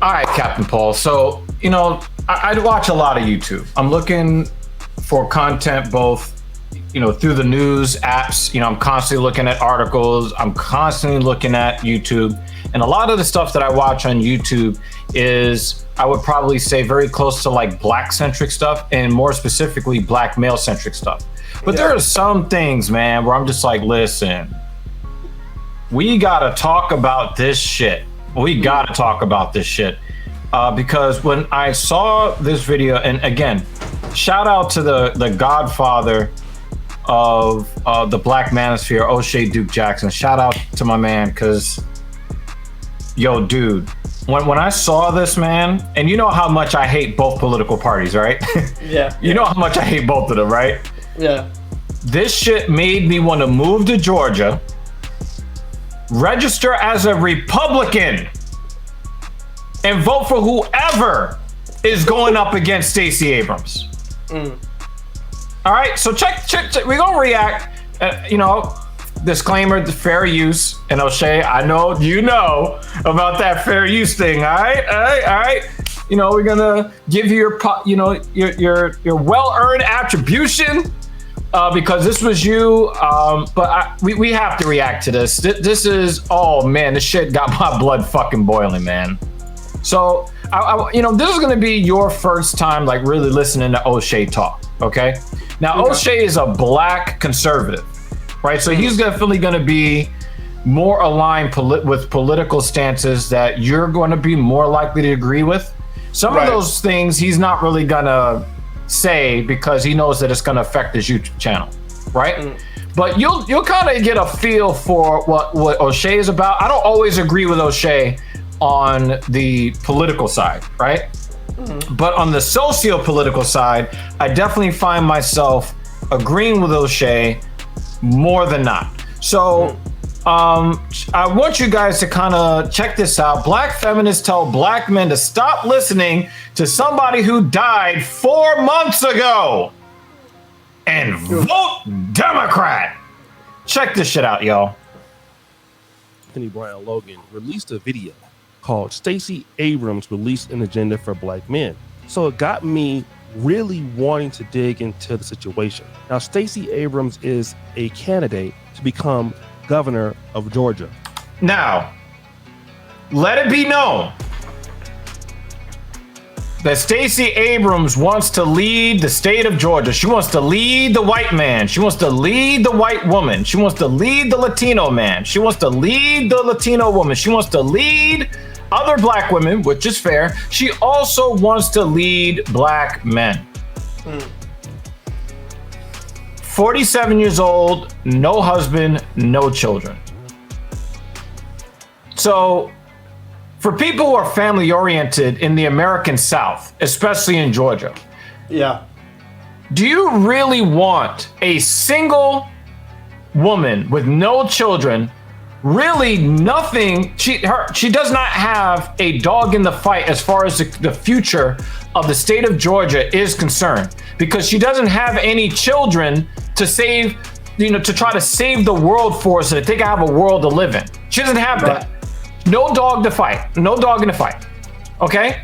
All right, Captain Paul. So, I watch a lot of YouTube. I'm looking for content both, through the news apps. I'm constantly looking at articles. I'm constantly looking at YouTube. And a lot of the stuff that I watch on YouTube is, I would probably say, very close to like black-centric stuff, and more specifically, black male-centric stuff. But there are some things, man, where I'm just like, listen, we gotta talk about this shit. Because when I saw this video, and again, shout out to the godfather of the black manosphere, Oshay Duke Jackson. Shout out to my man, because, yo, dude, when I saw this, man, and you know how much I hate both political parties, right? Yeah. You know how much I hate both of them, right? Yeah. This shit made me want to move to Georgia, register as a Republican, and vote for whoever is going up against Stacey Abrams. All right, so check. We're gonna react. Disclaimer: the fair use. And Oshay, I know you know about that fair use thing. All right. We're gonna give you your well-earned attribution because this was you. But we have to react to this. This is, oh man, this shit got my blood fucking boiling, man. So, this is going to be your first time, like, really listening to Oshay talk, okay? Now, Oshay is a black conservative, right? So he's definitely going to be more aligned with political stances that you're going to be more likely to agree with. Some of those things he's not really going to say because he knows that it's going to affect his YouTube channel, right? But you'll kind of get a feel for what Oshay is about. I don't always agree with Oshay on the political side, right? But on the socio-political side, I definitely find myself agreeing with Oshay more than not. So I want you guys to kind of check this out. Black feminists tell black men to stop listening to somebody who died 4 months ago and vote Democrat. Check this shit out, y'all. Anthony Brian Logan released a video called Stacey Abrams Released an Agenda for Black Men. So it got me really wanting to dig into the situation. Now, Stacey Abrams is a candidate to become governor of Georgia. Now, let it be known that Stacey Abrams wants to lead the state of Georgia. She wants to lead the white man. She wants to lead the white woman. She wants to lead the Latino man. She wants to lead the Latino woman. She wants to lead other black women, which is fair. She also wants to lead black men. 47 years old, no husband, no children. So, for people who are family oriented in the American South, especially in Georgia, do you really want a single woman with no children, really nothing? She does not have a dog in the fight as far as the future of the state of Georgia is concerned, because she doesn't have any children to save, to try to save the world for so that they can have a world to live in. She doesn't have that. No dog to fight. No dog in the fight. Okay?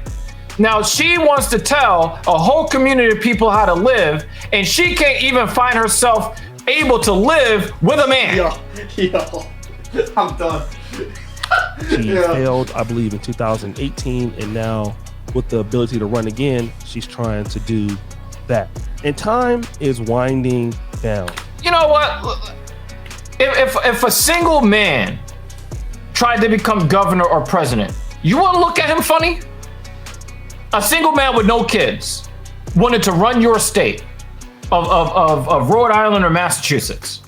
Now, she wants to tell a whole community of people how to live, and she can't even find herself able to live with a man. Yo, I'm done. She failed, I believe, in 2018, and now with the ability to run again, she's trying to do that. And time is winding down. You know what? If a single man tried to become governor or president, you wouldn't look at him funny? A single man with no kids wanted to run your state of Rhode Island or Massachusetts.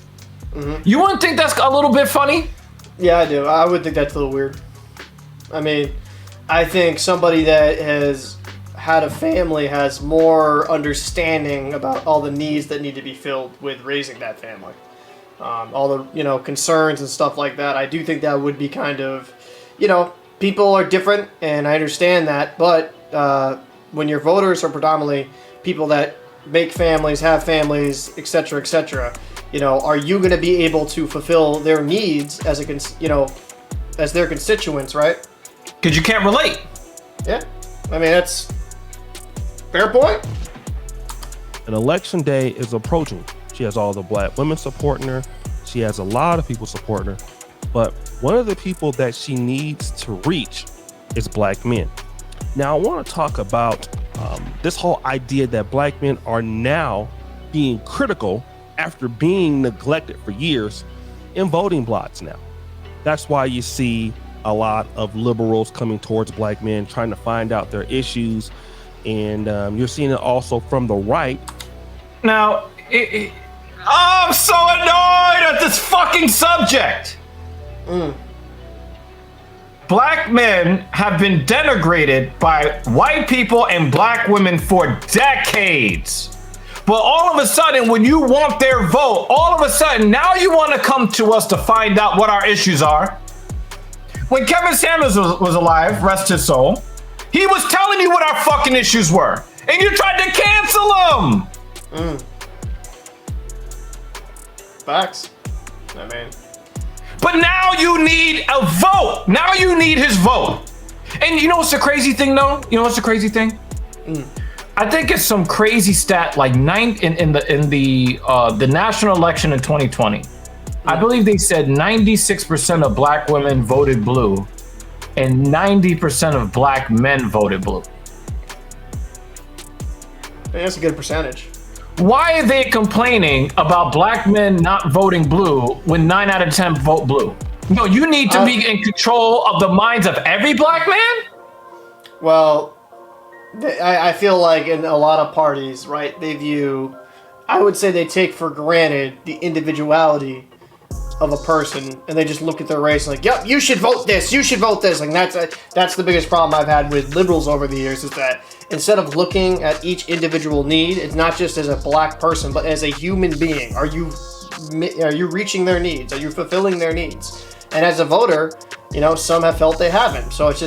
You wouldn't think that's a little bit funny? Yeah, I do. I would think that's a little weird. I mean, I think somebody that has had a family has more understanding about all the needs that need to be filled with raising that family. All the, concerns and stuff like that. I do think that would be kind of, people are different, and I understand that, but when your voters are predominantly people that make families, have families, etc., are you going to be able to fulfill their needs as as their constituents, right? Because you can't relate. Yeah. I mean, that's fair point. An election day is approaching. She has all the black women supporting her. She has a lot of people supporting her. But one of the people that she needs to reach is black men. Now, I want to talk about this whole idea that black men are now being critical after being neglected for years in voting blocks now. That's why you see a lot of liberals coming towards black men, trying to find out their issues. And you're seeing it also from the right. Now, I'm so annoyed at this fucking subject. Black men have been denigrated by white people and black women for decades. But all of a sudden, when you want their vote, all of a sudden, now you want to come to us to find out what our issues are. When Kevin Samuels was alive, rest his soul, he was telling you what our fucking issues were. And you tried to cancel him. Facts. I mean, but now you need a vote. Now you need his vote. And you know what's the crazy thing, though? You know what's the crazy thing? I think it's some crazy stat like in the national election in 2020. I believe they said 96% of black women voted blue, and 90% of black men voted blue. I think that's a good percentage. Why are they complaining about black men not voting blue when 9 out of 10 vote blue? No, you need to be in control of the minds of every black man? Well, I feel like in a lot of parties, right, I would say they take for granted the individuality of a person, and they just look at their race and like, yep, you should vote this, you should vote this. Like that's the biggest problem I've had with liberals over the years, is that instead of looking at each individual need, it's not just as a black person, but as a human being. Are you reaching their needs? Are you fulfilling their needs? And as a voter, some have felt they haven't. So it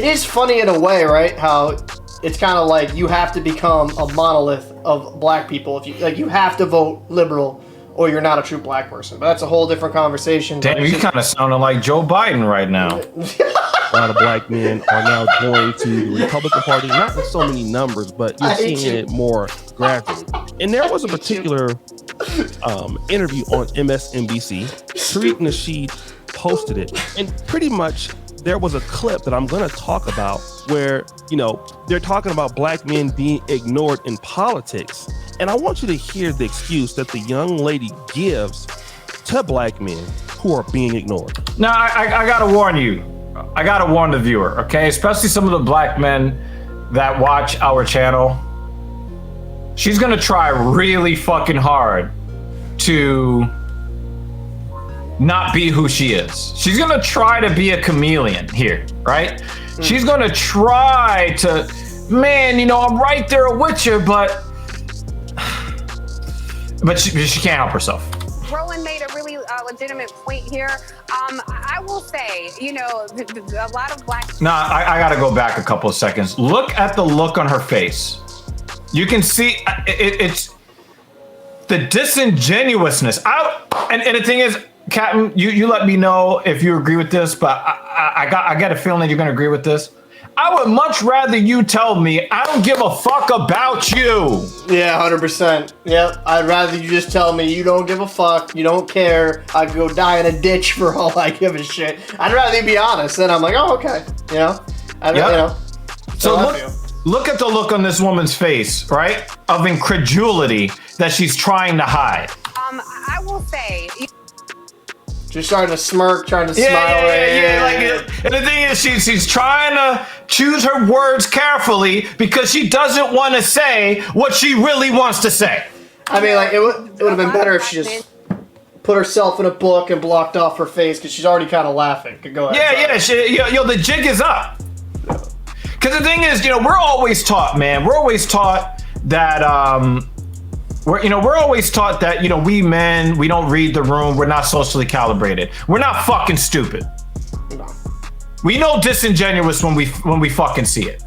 is funny in a way, right? How it's kind of like you have to become a monolith of black people. If you have to vote liberal, or you're not a true black person. But that's a whole different conversation. Damn, you kind of sounding like Joe Biden right now. A lot of black men are now going to the Republican Party, not with so many numbers, but you're seeing it more gradually. And there was a particular interview on MSNBC. Tariq Nasheed posted it. And pretty much there was a clip that I'm going to talk about where, they're talking about black men being ignored in politics. And I want you to hear the excuse that the young lady gives to black men who are being ignored. Now, I got to warn you. I got to warn the viewer, okay? Especially some of the black men that watch our channel. She's going to try really fucking hard to not be who she is. She's going to try to be a chameleon here, right? She's going to try to, I'm right there with you, but she can't help herself. Roland made a really legitimate point here. I will say, a lot of black... No, I got to go back a couple of seconds. Look at the look on her face. You can see it's the disingenuousness. And the thing is, Captain, you let me know if you agree with this, but I got a feeling that you're going to agree with this. I would much rather you tell me I don't give a fuck about you. Yeah, 100%. Yep, I'd rather you just tell me you don't give a fuck, you don't care. I could go die in a ditch for all I give a shit. I'd rather you be honest. Then I'm like, oh, okay. So look at the look on this woman's face, right? Of incredulity that she's trying to hide. I will say... She's starting to smirk, trying to smile. Yeah. And the thing is, she's trying to choose her words carefully because she doesn't want to say what she really wants to say. I mean, it would have been better if she just put herself in a book and blocked off her face, because she's already kind of laughing. Go ahead. The jig is up. Because the thing is, we're always taught, man. We're always taught that. We're always taught that, we men, we don't read the room. We're not socially calibrated. We're not fucking stupid. No. We know disingenuous when we fucking see it.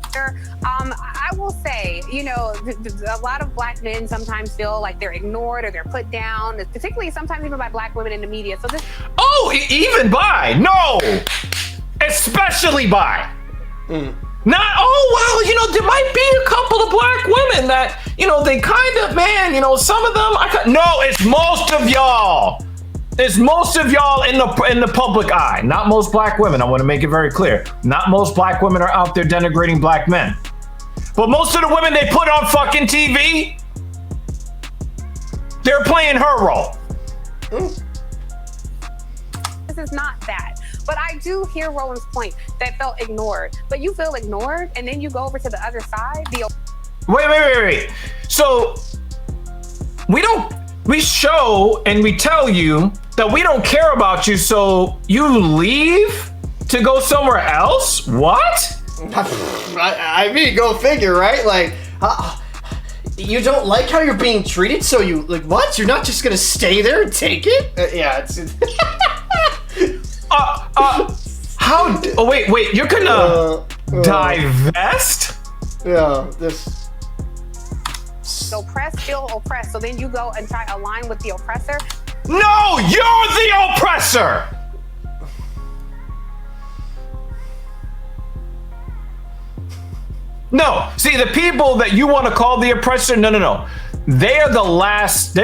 I will say, a lot of black men sometimes feel like they're ignored or they're put down, particularly sometimes even by black women in the media. So this. Even by? No! Especially by. Not, oh, well, there might be a couple of black women that, they kind of, man, some of them, no, it's most of y'all. It's most of y'all in the public eye. Not most black women. I want to make it very clear. Not most black women are out there denigrating black men. But most of the women they put on fucking TV, they're playing her role. This is not that. But I do hear Roland's point that felt ignored. But you feel ignored, and then you go over to the other side. Wait. So we show and we tell you that we don't care about you, so you leave to go somewhere else? What? I mean, go figure, right? Like, you don't like how you're being treated, so you, like, what? You're not just gonna stay there and take it? Yeah, it's... wait, you're gonna divest? Yeah, this... Oppressed, feel oppressed, so then you go and try to align with the oppressor? No, you're the oppressor! No, see, the people that you want to call the oppressor, no. They're the last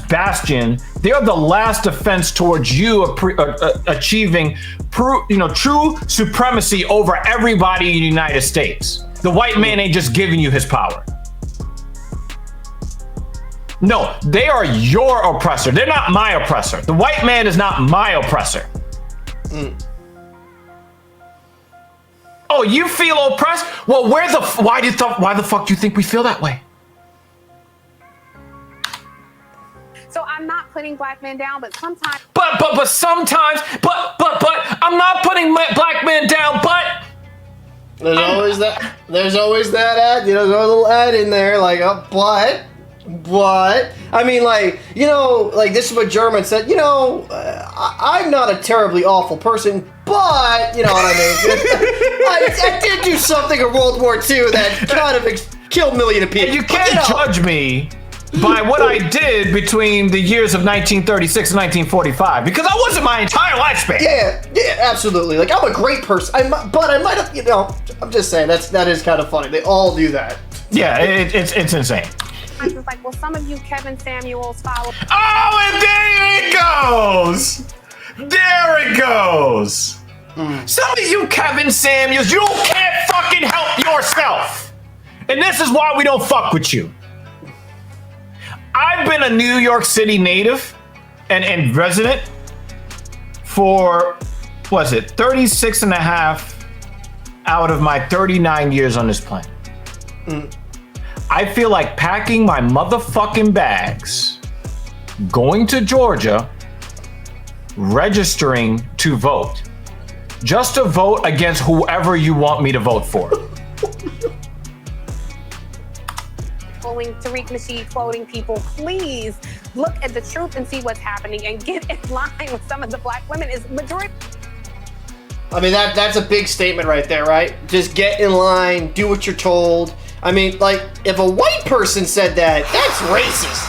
bastion. They're the last defense towards you achieving true supremacy over everybody in the United States. The white man ain't just giving you his power. No, they are your oppressor. They're not my oppressor. The white man is not my oppressor. Oh, you feel oppressed? Well, why the fuck do you think we feel that way? So I'm not putting black men down, but sometimes. But sometimes. But I'm not putting black men down. But there's always that. There's always that ad. There's a little ad in there, like, but. I mean, like, like this is what German said. I'm not a terribly awful person, but you know what I mean. I did do something in World War II that kind of killed a million of people. And you can't judge me by what I did between the years of 1936 and 1945, because that wasn't my entire lifespan. Yeah, absolutely. Like, I'm a great person, but I might have, I'm just saying that is kind of funny. They all do that. Yeah, it's insane. I was like, well, some of you Kevin Samuels follow. Oh, and there it goes. There it goes. Some of you Kevin Samuels, you can't fucking help yourself. And this is why we don't fuck with you. I've been a New York City native and resident for, 36 and a half out of my 39 years on this planet. I feel like packing my motherfucking bags, going to Georgia, registering to vote, just to vote against whoever you want me to vote for. Tariq Nasheed quoting people, please look at the truth and see what's happening and get in line with some of the black women is majority. I mean, that's a big statement right there, right? Just get in line, do what you're told. I mean, like, if a white person said that, that's racist.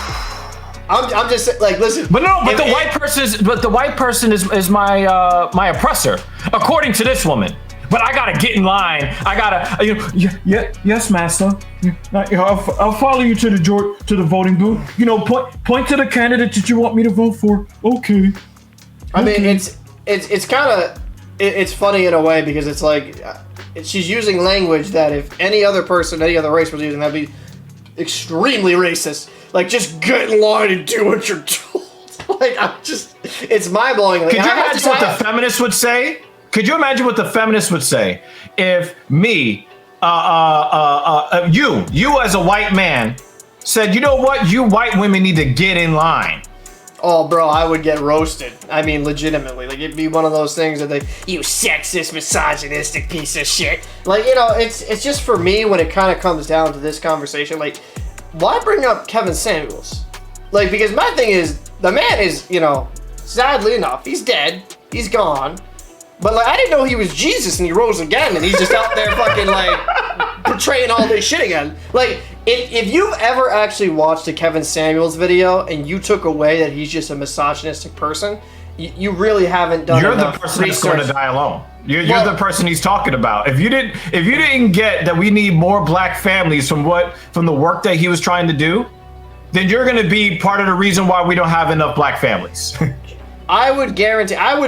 I'm just like, listen. But the white person is my my oppressor, according to this woman. But I gotta get in line. I gotta, yes, master. I'll follow you to the voting booth. Point to the candidate that you want me to vote for. Okay. I mean, it's kind of it's funny in a way because it's like she's using language that if any other person, any other race was using, that'd be extremely racist. Like, just get in line and do what you're told. Like, it's mind blowing. Like, Could you imagine what the feminists would say? Could you imagine what the feminists would say if me, you as a white man said, you know what, you white women need to get in line? Oh, bro, I would get roasted. I mean, legitimately. Like, it'd be one of those things that you sexist, misogynistic piece of shit. Like, it's just for me when it kind of comes down to this conversation, like, why bring up Kevin Samuels? Like, because my thing is, the man is, sadly enough, he's dead. He's gone. But, like, I didn't know he was Jesus and he rose again and he's just out there fucking, like, portraying all this shit again. Like, if you've ever actually watched a Kevin Samuels video and you took away that he's just a misogynistic person, you really haven't done You're the enough person that's research. going to die alone. You're the person he's talking about. If you didn't get that we need more black families from the work that he was trying to do, then you're going to be part of the reason why we don't have enough black families. I would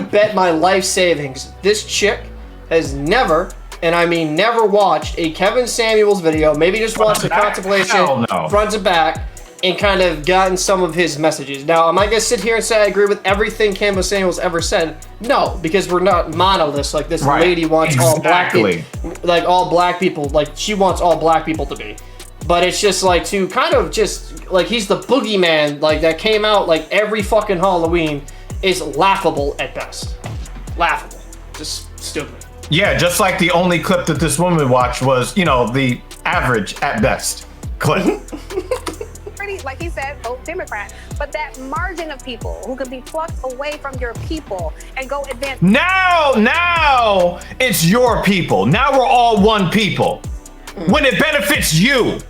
bet my life savings this chick has never, and I mean never, watched a Kevin Samuels video, maybe just watched the contemplation front to back, and kind of gotten some of his messages. Now, am I going to sit here and say I agree with everything Kevin Samuels ever said? No, because we're not monoliths like this lady wants all black people. Like all black people, like she wants all black people to be. But it's just like to kind of just, like he's the boogeyman, like that came out like every fucking Halloween is laughable at best. Laughable. Just stupid. Yeah, just like the only clip that this woman watched was, the average at best clip. Like he said, vote Democrat. But that margin of people who can be plucked away from your people and go advance. Now it's your people. Now we're all one people. When it benefits you.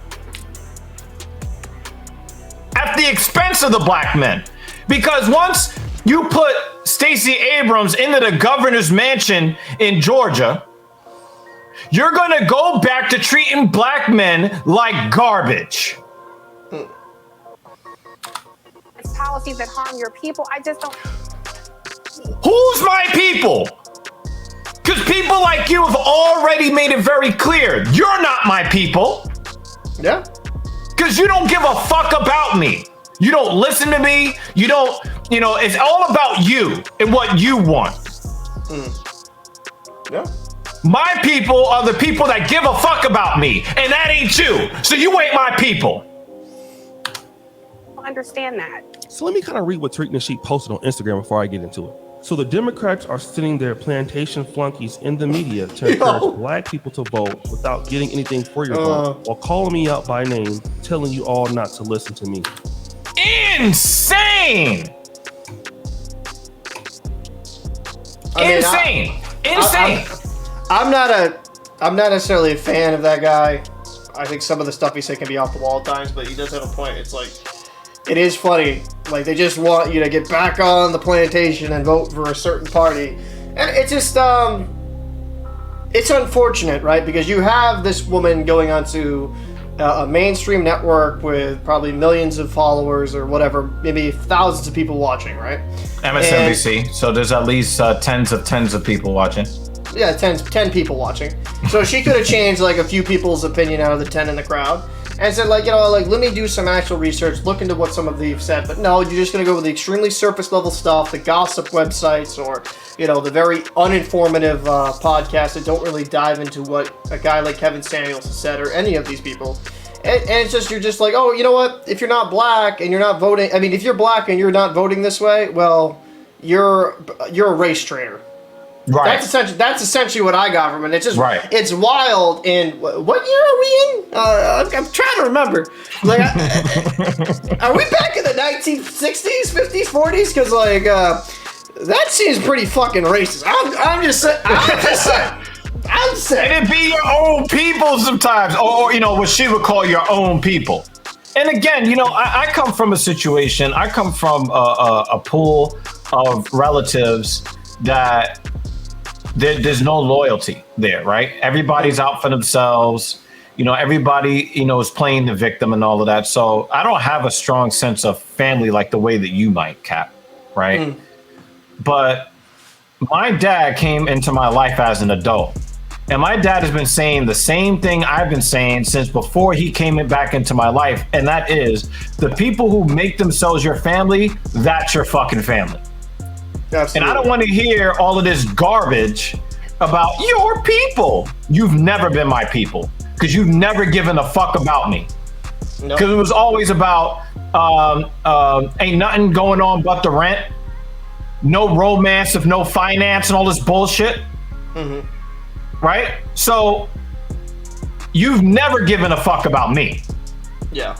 At the expense of the black men. Because once you put Stacey Abrams into the governor's mansion in Georgia, you're going to go back to treating black men like garbage. It's policies that harm your people. I just don't. Who's my people? Because people like you have already made it very clear. You're not my people. Yeah. Because you don't give a fuck about me. You don't listen to me. You don't, it's all about you and what you want. Yeah. My people are the people that give a fuck about me. And that ain't you. So you ain't my people. Understand that. So let me kind of read what Tariq Nasheed posted on Instagram before I get into it. So the Democrats are sending their plantation flunkies in the media to encourage black people to vote without getting anything for your vote, while calling me out by name, telling you all not to listen to me. Insane! Insane! I'm not necessarily a fan of that guy. I think some of the stuff he said can be off the wall at times, but he does have a point. It's like, it is funny. Like, they just want you to get back on the plantation and vote for a certain party. And it's just, it's unfortunate, right? Because you have this woman going onto a mainstream network with probably millions of followers or whatever, maybe thousands of people watching, right? MSNBC. So there's at least tens of people watching. Yeah, 10 people watching. So she could have changed like a few people's opinion out of the 10 in the crowd and said let me do some actual research, look into what some of these said. But no, you're just going to go with the extremely surface level stuff, the gossip websites, or, the very uninformative podcasts that don't really dive into what a guy like Kevin Samuels has said or any of these people. And it's just, you're just like, oh, you know what? If you're not black and you're not voting, if you're black and you're not voting this way, well, you're a race traitor. Right. That's essentially what I got from it. It's just, It's wild. And what year are we in? I'm trying to remember. Like, are we back in the 1960s, 50s, 40s? Because that seems pretty fucking racist. I'm just saying. I'm saying. And it be your own people sometimes, or what she would call your own people. And again, I come from a situation. I come from a pool of relatives that. There's no loyalty there, right? Everybody's out for themselves. Everybody, is playing the victim and all of that. So I don't have a strong sense of family like the way that you might, Cap, right? But my dad came into my life as an adult. And my dad has been saying the same thing I've been saying since before he came back into my life. And that is, the people who make themselves your family, that's your fucking family. Absolutely. And I don't want to hear all of this garbage about your people. You've never been my people because you've never given a fuck about me. Because it was always about ain't nothing going on but the rent, no romance, if no finance and all this bullshit. Right? So you've never given a fuck about me. Yeah.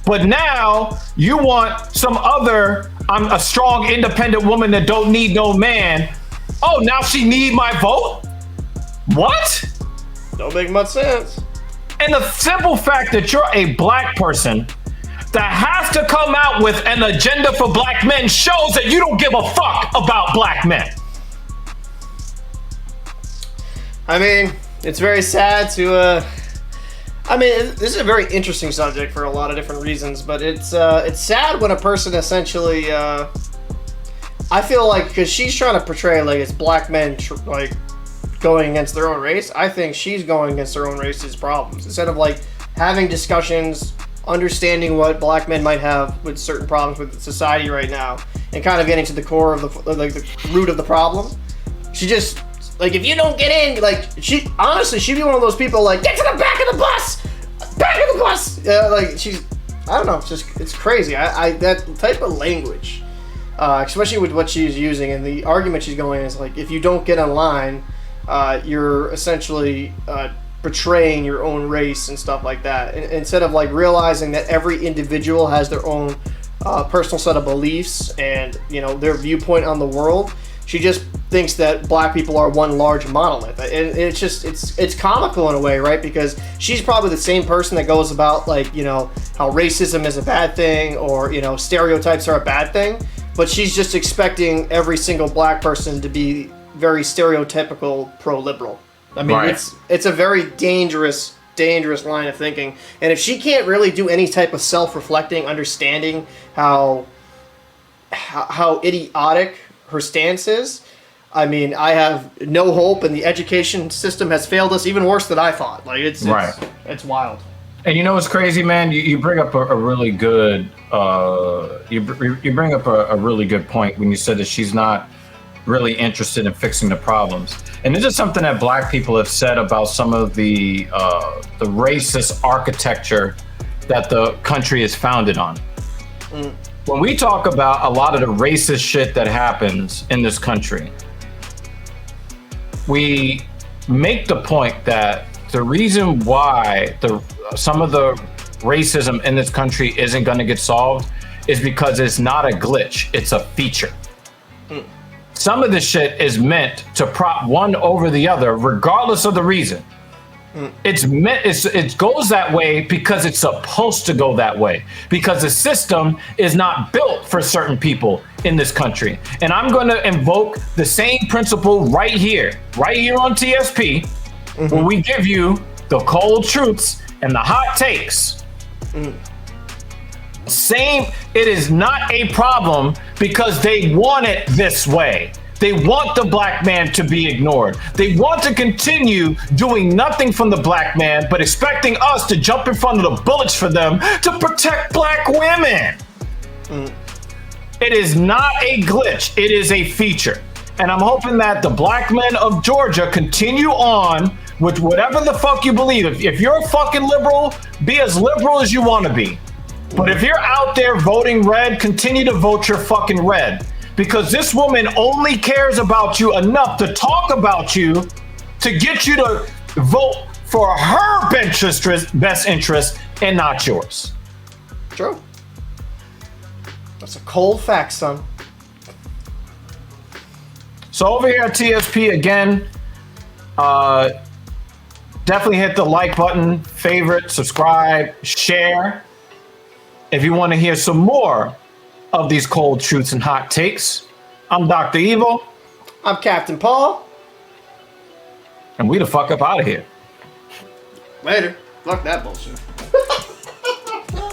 But now you want some other, I'm a strong, independent woman that don't need no man. Oh, now she need my vote? What? Don't make much sense. And the simple fact that you're a black person that has to come out with an agenda for black men shows that you don't give a fuck about black men. I mean, it's very sad to. I mean, this is a very interesting subject for a lot of different reasons, but it's sad when a person essentially. I feel like because she's trying to portray like it's black men like going against their own race. I think she's going against her own race's problems instead of like having discussions, understanding what black men might have with certain problems with society right now, and kind of getting to the core of the root of the problem. She just. Like, if you don't get in, like, she'd be one of those people, like, get to the back of the bus! Back of the bus! Like, I don't know, it's crazy. That type of language, especially with what she's using, and the argument she's going is, like, if you don't get in line, you're essentially betraying your own race and stuff like that. And instead of, like, realizing that every individual has their own personal set of beliefs and, you know, their viewpoint on the world, she just thinks that black people are one large monolith. And it's just, it's comical in a way, right? Because she's probably the same person that goes about, like, you know, how racism is a bad thing or, you know, stereotypes are a bad thing. But she's just expecting every single black person to be very stereotypical pro-liberal. I mean, right. It's a very dangerous line of thinking. And if she can't really do any type of self-reflecting, understanding how idiotic her stance is, I mean, I have no hope, and the education system has failed us even worse than I thought. Like, it's wild. And you know what's crazy, man? You bring up a really good you bring up a really good point when you said that she's not really interested in fixing the problems. And this is something that black people have said about some of the racist architecture that the country is founded on. When we talk about a lot of the racist shit that happens in this country, we make the point that the reason why some of the racism in this country isn't going to get solved is because it's not a glitch, it's a feature. Some of this shit is meant to prop one over the other, regardless of the reason. It goes that way because it's supposed to go that way, because the system is not built for certain people in this country. And I'm going to invoke the same principle right here on TSP, where we give you the cold truths and the hot takes. It is not a problem because they want it this way. They want the black man to be ignored. They want to continue doing nothing from the black man, but expecting us to jump in front of the bullets for them to protect black women. It is not a glitch. It is a feature. And I'm hoping that the black men of Georgia continue on with whatever the fuck you believe. If you're a fucking liberal, be as liberal as you want to be. But if you're out there voting red, continue to vote your fucking red. Because this woman only cares about you enough to talk about you to get you to vote for her best interest and not yours. True. That's a cold fact, son. So over here at TSP again, definitely hit the like button, favorite, subscribe, share. If you want to hear some more of these cold truths and hot takes, I'm Dr. Evil. I'm Captain Paul. And we the fuck up out of here. Later. Fuck that bullshit.